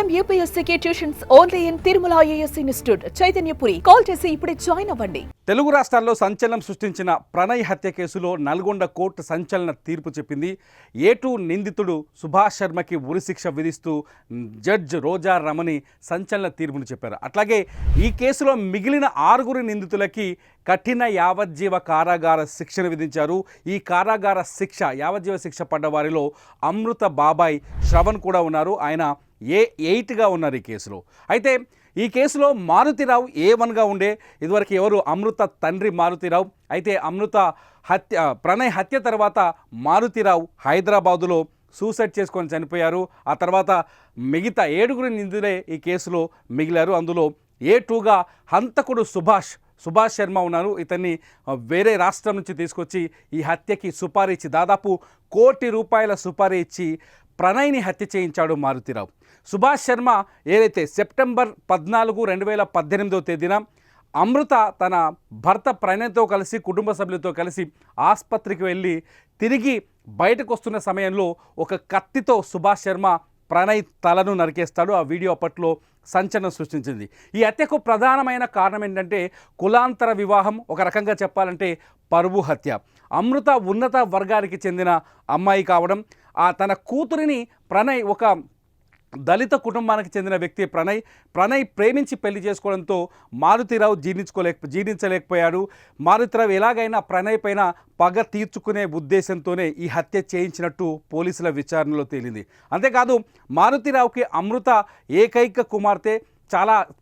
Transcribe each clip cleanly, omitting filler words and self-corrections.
IIM UPSC tuitions only in Tirumala IAS institute Chaitanyapuri. Call చేసి ఇప్పుడే join అవ్వండి. తెలుగు రాష్ట్రాల్లో సంచలనం సృష్టించిన ప్రణయ్ హత్య కేసులో నల్గొండ కోర్టు సంచలన తీర్పు చెప్పింది. A2 నిందితుడు సుభాష్ శర్మకి ఉరిశిక్ష విధిస్తూ జడ్జ్ రోజా రమణి సంచలన తీర్పును చెప్పారు. అట్లాగే ఈ కేసులో మిగిలిన 6 నిందితులకి కఠిన యావజ్జీవ కారాగార శిక్షను విధించారు. ఈ కారాగార శిక్ష యావజ్జీవ శిక్ష పడ్డ వారిలో అమృత బాబాయ్ శ్రవణ్ కూడా ఉన్నారు. ఆయన A8గా ఉన్నారు ఈ కేసులో. అయితే ఈ కేసులో మారుతిరావు A1గా ఉండే. ఇదివరకు ఎవరు అమృత తండ్రి మారుతిరావు. అయితే ప్రణయ్ హత్య తర్వాత మారుతిరావు హైదరాబాదులో సూసైడ్ చేసుకొని చనిపోయారు. ఆ తర్వాత మిగతా 7 నిందితులే ఈ కేసులో మిగిలారు. అందులో A2గా హంతకుడు సుభాష్ శర్మ ఉన్నారు. ఇతన్ని వేరే రాష్ట్రం నుంచి తీసుకొచ్చి ఈ హత్యకి సుపారీ ఇచ్చి దాదాపు ₹1 కోటి సుపారీ ఇచ్చి ప్రణయ్ని హత్య చేయించాడు మారుతిరావు. సుభాష్ శర్మ ఏదైతే సెప్టెంబర్ 14, 2018 తేదీన అమృత తన భర్త ప్రణయ్తో కలిసి కుటుంబ సభ్యులతో కలిసి ఆసుపత్రికి వెళ్ళి తిరిగి బయటకు వస్తున్న సమయంలో ఒక కత్తితో సుభాష్ శర్మ ప్రణయ్ తలను నరికేస్తాడు. ఆ వీడియో అప్పట్లో సంచలనం సృష్టించింది. ఈ హత్యకు ప్రధానమైన కారణం ఏంటంటే కులాంతర వివాహం, ఒక రకంగా చెప్పాలంటే పరువు హత్య. అమృత ఉన్నత వర్గానికి చెందిన అమ్మాయి కావడం, తన కూతురిని ప్రణయ్ ఒక దళిత కుటుంబానికి చెందిన వ్యక్తి ప్రణయ్ ప్రేమించి పెళ్లి చేసుకోవడంతో మారుతిరావు జీర్ణించలేకపోయాడు. మారుతిరావు ఎలాగైనా ప్రణయ్ పైన పగ తీర్చుకునే ఉద్దేశంతోనే ఈ హత్య చేయించినట్టు పోలీసుల విచారణలో తేలింది. అంతేకాదు మారుతిరావుకి అమృత ఏకైక కుమార్తె.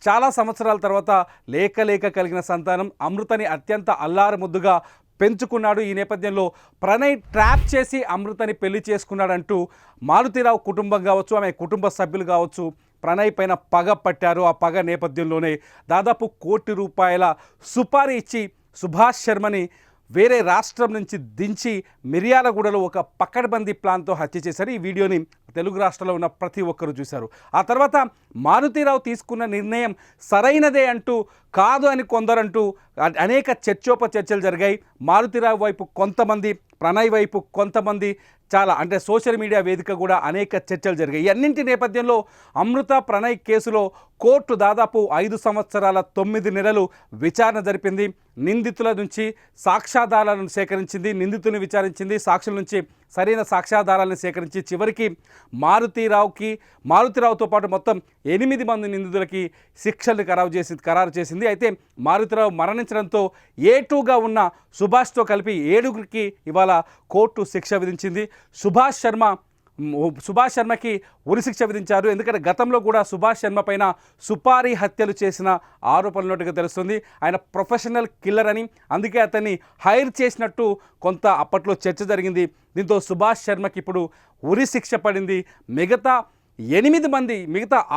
చాలా సంవత్సరాల తర్వాత లేక కలిగిన సంతానం. అమృతని అత్యంత అల్లారు ముద్దుగా పెంచుకున్నాడు. ఈ నేపథ్యంలో ప్రణయ్ ట్రాప్ చేసి అమృతని పెళ్లి చేసుకున్నాడంటూ మారుతిరావు కుటుంబం కావచ్చు, ఆమె కుటుంబ సభ్యులు కావచ్చు ప్రణయ్ పైన పగ పట్టారు. ఆ పగ నేపథ్యంలోనే దాదాపు ₹1 కోటి సుపారీ ఇచ్చి సుభాష్ శర్మని వేరే రాష్ట్రం నుంచి దించి మిర్యాలగూడలో ఒక పకడ్బందీ ప్లాన్తో హత్య చేశారు. ఈ వీడియోని తెలుగు రాష్ట్రాల్లో ఉన్న ప్రతి ఒక్కరూ చూశారు. ఆ తర్వాత మారుతిరావు తీసుకున్న నిర్ణయం సరైనదే అంటూ కాదు అని కొందరంటూ అనేక చర్చోపచర్చలు జరిగాయి. మారుతిరావు వైపు కొంతమంది, ప్రణయ్ వైపు కొంతమంది, అంటే సోషల్ మీడియా వేదిక కూడా అనేక చర్చలు జరిగాయి. ఈ అన్నింటి నేపథ్యంలో అమృత ప్రణయ్ కేసులో కోర్టు దాదాపు 5 సంవత్సరాల 9 నెలలు విచారణ జరిపింది. నిందితుల నుంచి సాక్ష్యాధారాలను సేకరించింది, నిందితులను విచారించింది, సాక్షుల నుంచి సరైన సాక్ష్యాధారాలను సేకరించి చివరికి మారుతిరావుతో పాటు మొత్తం 8 మంది నిందితులకి శిక్షలు ఖరారు చేసింది. అయితే మారుతిరావు మరణించడంతో A2గా ఉన్న సుభాష్తో కలిపి 7 ఇవాళ కోర్టు శిక్ష విధించింది. సుభాష్ శర్మకి ఉరిశిక్ష విధించారు. ఎందుకంటే గతంలో కూడా సుభాష్ శర్మ పైన సుపారీ హత్యలు చేసిన ఆరోపణలున్నట్టుగా తెలుస్తుంది. ఆయన ప్రొఫెషనల్ కిల్లర్ అని, అందుకే అతన్ని హైర్ చేసినట్టు కొంత అప్పట్లో చర్చ జరిగింది. దీంతో సుభాష్ శర్మకి ఇప్పుడు ఉరిశిక్ష పడింది. మిగతా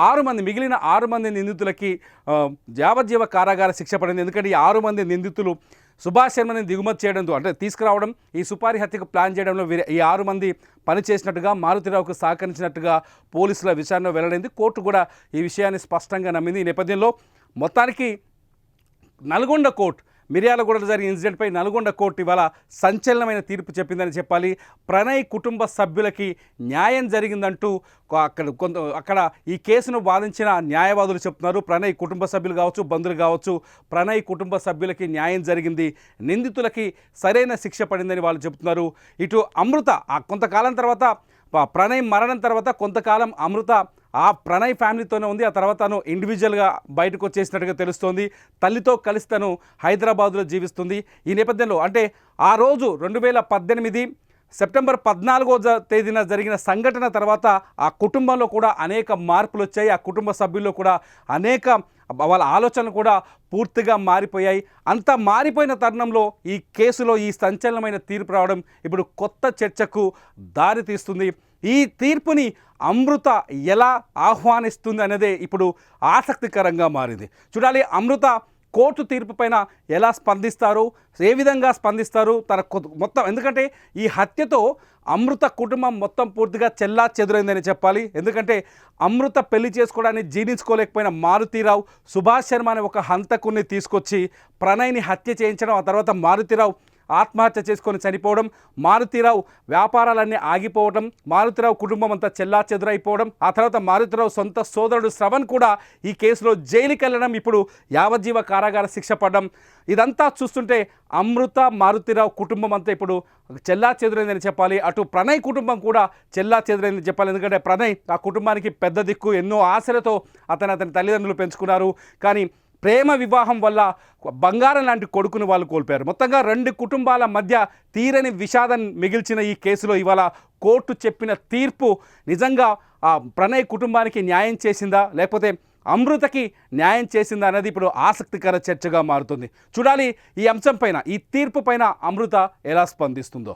6 మంది నిందితులకి యావజ్జీవ కారాగార శిక్ష పడింది. ఎందుకంటే ఈ 6 మంది నిందితులు సుభాష్ శర్మని దిగుమతి చేయడంతో, అంటే తీసుకురావడం, ఈ సుపారీ హత్యకు ప్లాన్ చేయడంలో ఈ 6 మంది పనిచేసినట్టుగా, మారుతిరావుకు సహకరించినట్టుగా పోలీసుల విచారణ వెల్లడైంది. కోర్టు కూడా ఈ విషయాన్ని స్పష్టంగా నమ్మింది. ఈ నేపథ్యంలో మొత్తానికి నల్గొండ కోర్టు, మిర్యాలగూడలో జరిగిన ఇన్సిడెంట్పై నల్గొండ కోర్టు ఇవాళ సంచలనమైన తీర్పు చెప్పిందని చెప్పాలి. ప్రణయ్ కుటుంబ సభ్యులకి న్యాయం జరిగిందంటూ అక్కడ ఈ కేసును వాదించిన న్యాయవాదులు చెప్తున్నారు. ప్రణయ్ కుటుంబ సభ్యులు కావచ్చు, బంధువులు కావచ్చు, ప్రణయ్ కుటుంబ సభ్యులకి న్యాయం జరిగింది, నిందితులకి సరైన శిక్ష పడిందని వాళ్ళు చెప్తున్నారు. ఇటు అమృత కొంతకాలం తర్వాత, ప్రణయ్ మరణం తర్వాత కొంతకాలం అమృత ప్రణయ్ ఫ్యామిలీతోనే ఉంది. ఆ తర్వాత తను ఇండివిజువల్గా బయటకు వచ్చేసినట్టుగా తెలుస్తోంది. తల్లితో కలిసి తను హైదరాబాదులో జీవిస్తుంది. ఈ నేపథ్యంలో అంటే ఆ రోజు 2018 సెప్టెంబర్ 14వ తేదీన జరిగిన సంఘటన తర్వాత ఆ కుటుంబంలో కూడా అనేక మార్పులు వచ్చాయి. ఆ కుటుంబ సభ్యుల్లో కూడా వాళ్ళ ఆలోచనలు కూడా పూర్తిగా మారిపోయాయి. అంత మారిపోయిన తరుణంలో ఈ కేసులో ఈ సంచలనమైన తీర్పు రావడం ఇప్పుడు కొత్త చర్చకు దారి తీస్తుంది. ఈ తీర్పుని అమృత ఎలా ఆహ్వానిస్తుంది అనేదే ఇప్పుడు ఆసక్తికరంగా మారింది. చూడాలి అమృత కోర్టు తీర్పు పైన ఎలా స్పందిస్తారు, ఏ విధంగా స్పందిస్తారు తన మొత్తం. ఎందుకంటే ఈ హత్యతో అమృత కుటుంబం మొత్తం పూర్తిగా చెల్లా చెదురైందని చెప్పాలి. ఎందుకంటే అమృత పెళ్లి చేసుకోవడాన్ని జీర్ణించుకోలేకపోయిన మారుతిరావు సుభాష్ శర్మ అనే ఒక హంతకుని తీసుకొచ్చి ప్రణయ్ని హత్య చేయించడం, ఆ తర్వాత మారుతిరావు ఆత్మహత్య చేసుకొని చనిపోవడం, మారుతీరావు వ్యాపారాలన్నీ ఆగిపోవడం, మారుతీరావు కుటుంబం అంతా చెల్లాచెదురైపోవడం, ఆ తర్వాత మారుతీరావు సొంత సోదరుడు శ్రవణ్ కూడా ఈ కేసులో జైలుకి వెళ్ళడం, ఇప్పుడు యావజ్జీవ కారాగార శిక్ష పడడం, ఇదంతా చూస్తుంటే అమృత మారుతీరావు కుటుంబం అంతా ఇప్పుడు చెల్లాచెదురైందని చెప్పాలి. అటు ప్రణయ్ కుటుంబం కూడా చెల్లాచెదురైందని చెప్పాలి. ఎందుకంటే ప్రణయ్ ఆ కుటుంబానికి పెద్ద దిక్కు, ఎన్నో ఆశలతో అతని తల్లిదండ్రులు పెంచుకున్నారు. కానీ ప్రేమ వివాహం వల్ల బంగారం లాంటి కొడుకుని వాళ్ళు కోల్పోయారు. మొత్తంగా రెండు కుటుంబాల మధ్య తీరని విషాదం మిగిల్చిన ఈ కేసులో ఇవాళ కోర్టు చెప్పిన తీర్పు నిజంగా ఆ ప్రణయ్ కుటుంబానికి న్యాయం చేసిందా, లేకపోతే అమృతకి న్యాయం చేసిందా అనేది ఇప్పుడు ఆసక్తికర చర్చగా మారుతుంది. చూడాలి ఈ అంశం పైన, ఈ తీర్పు పైన అమృత ఎలా స్పందిస్తుందో.